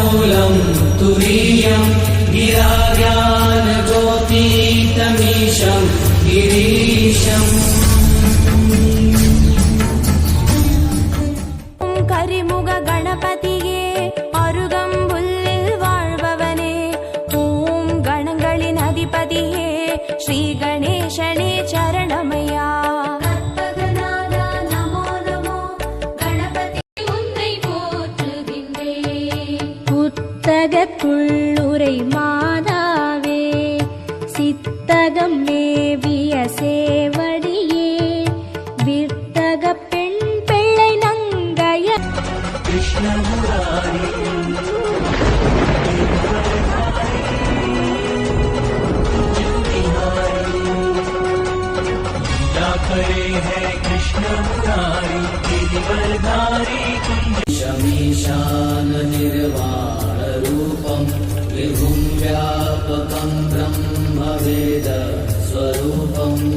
मूलं तुरीयं गिराज्ञानज्योतितमीशं गिरीशम् கரிமுக கணபதியே அருகம்புல்லில் வாழ்பவனே ஓம் கணங்களின் அதிபதியே ஸ்ரீ கணேசனே சரணமையா புத்தகத்துள்ளுரை மாதாவே சித்தகம் மேவிய சேவடியே வித்தக பெண் பிள்ளை நங்கைய कृष्ण मुरारी क्या करे है कृष्ण मुरारी गिरिवरधारी शमीशान निर्वाण रूपं विभुं व्यापकं ब्रह्मवेद स्वरूपम्